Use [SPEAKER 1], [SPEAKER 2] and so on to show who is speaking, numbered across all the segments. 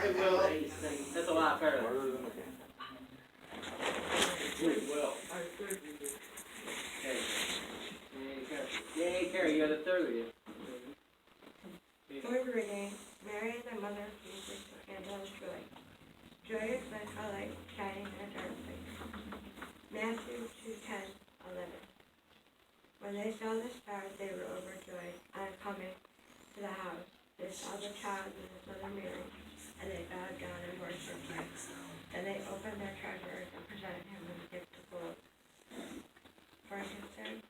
[SPEAKER 1] It will. That's a lot better. It will. Yay, Carrie, you're the third reading.
[SPEAKER 2] Third reading, Mary, the mother of Jesus, and of joy. Joy is like a light shining in a dark place. Matthew 2:10-11. When they saw the stars, they were overjoyed. On coming to the house, they saw the child with his mother Mary, and they bowed down and worshipped him. Then they opened their treasures and presented him with a gift of gold, frankincense,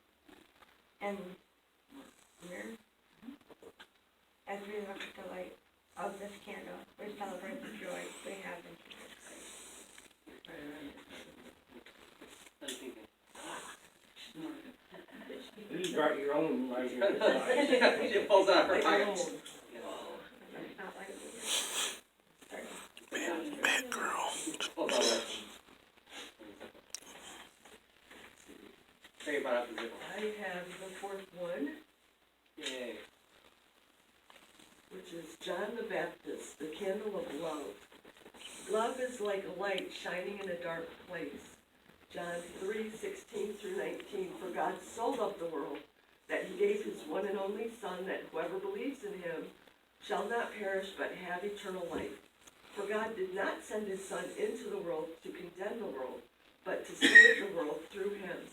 [SPEAKER 2] and myrrh. As we look at the light of this candle, we celebrate the joy we have in Jesus Christ.
[SPEAKER 1] You brought your own light here. She pulls out her pocket.
[SPEAKER 2] Not like
[SPEAKER 3] Bad girl.
[SPEAKER 1] Carrie brought up the zipper.
[SPEAKER 4] I have the fourth one,
[SPEAKER 1] Yay.
[SPEAKER 4] which is John the Baptist, the candle of love. Love is like a light shining in a dark place. John 3:16-19. For God so loved the world that he gave his one and only Son, that whoever believes in him shall not perish but have eternal life. For God did not send his Son into the world to condemn the world, but to save the world through him.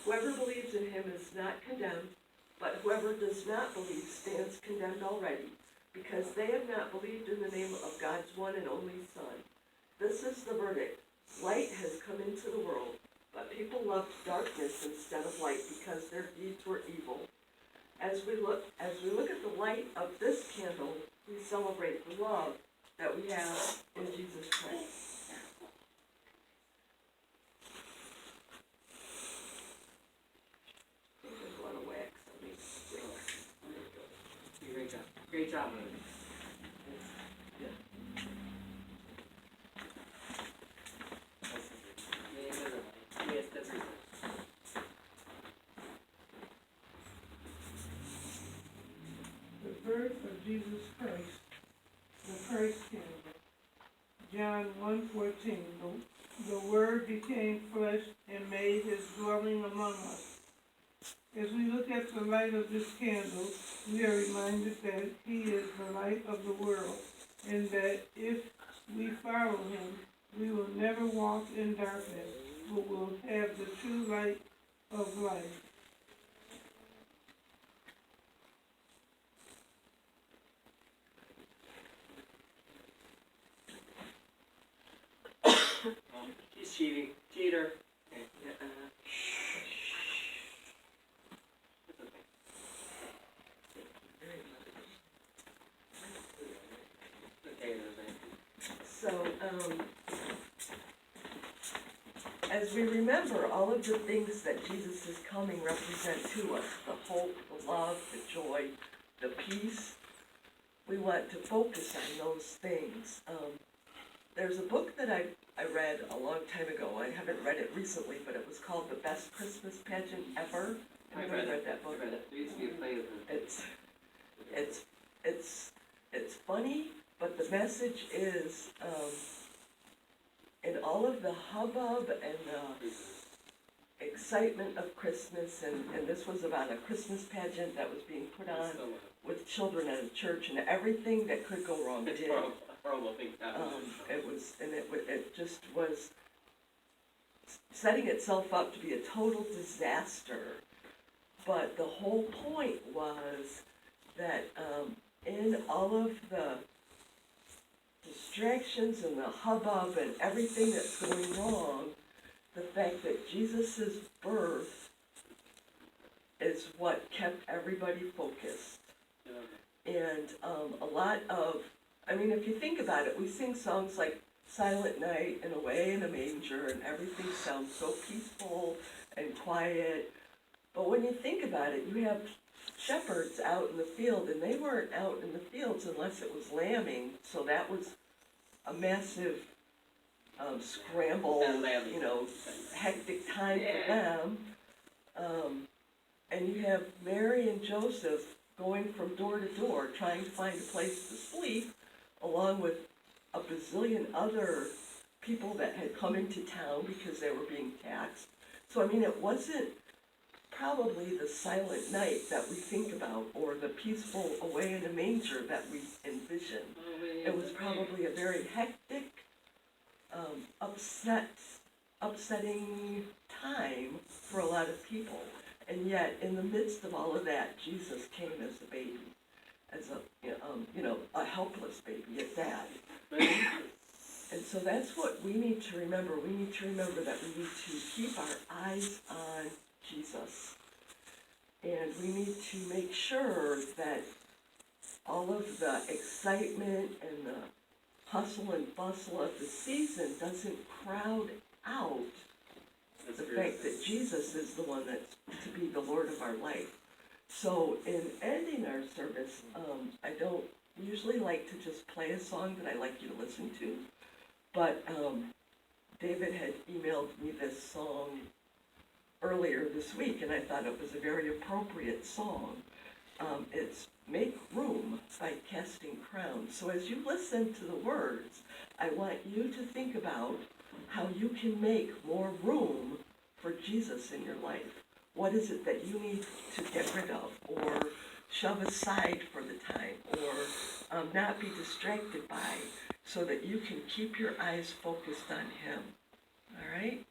[SPEAKER 4] Whoever believes in him is not condemned, but whoever does not believe stands condemned already, because they have not believed in the name of God's one and only Son. This is the verdict. Light has come into the world, but people loved darkness instead of light because their deeds were evil. As we look at the light of this candle, we celebrate the love that we have in Jesus Christ. There's a lot of wax on these sticks.
[SPEAKER 1] Great job. Great job. Yes, that's good.
[SPEAKER 5] The birth of Jesus Christ, the Christ candle. John 1:14. The Word became flesh and made his dwelling among us. As we look at the light of this candle, we are reminded that he is the light of the world, and that if we follow him, we will never walk in darkness, but will have the true light of life.
[SPEAKER 1] He's cheating. Cheater.
[SPEAKER 4] So, as we remember all of the things that Jesus is coming represent to us, the hope, the love, the joy, the peace, we want to focus on those things. There's a book that I read a long time ago. I haven't read it recently, but it was called The Best Christmas Pageant Ever. Anybody read that book?
[SPEAKER 1] I read it. There used to be a play of it.
[SPEAKER 4] It's funny, but the message is, in all of the hubbub and the excitement of Christmas, and this was about a Christmas pageant that was being put on with children at a church, and everything that could go wrong did.
[SPEAKER 1] Horrible thing happened.
[SPEAKER 4] It just was setting itself up to be a total disaster. But the whole point was that in all of the distractions and the hubbub and everything that's going wrong, the fact that Jesus' birth is what kept everybody focused. And a lot of, if you think about it, we sing songs like Silent Night and Away in a Manger, and everything sounds so peaceful and quiet. But when you think about it, you have shepherds out in the field, and they weren't out in the fields unless it was lambing, so that was a massive scramble, hectic time for them. And you have Mary and Joseph going from door to door trying to find a place to sleep, along with a bazillion other people that had come into town because they were being taxed. So I mean, it wasn't probably the silent night that we think about, or the peaceful away in a manger that we envision. It was probably a very hectic, upsetting time for a lot of people. And yet, in the midst of all of that, Jesus came as a baby, as a helpless baby at that. And so that's what we need to remember. We need to remember that we need to keep our eyes on Jesus. And we need to make sure that all of the excitement and the hustle and bustle of the season doesn't crowd out the fact that Jesus is the one that's to be the Lord of our life. So in ending our service, I don't usually like to just play a song that I like you to listen to, but David had emailed me this song earlier this week, and I thought it was a very appropriate song. It's Make Room by Casting Crowns. So as you listen to the words, I want you to think about how you can make more room for Jesus in your life. What is it that you need to get rid of or shove aside for the time, or not be distracted by, so that you can keep your eyes focused on Him? All right?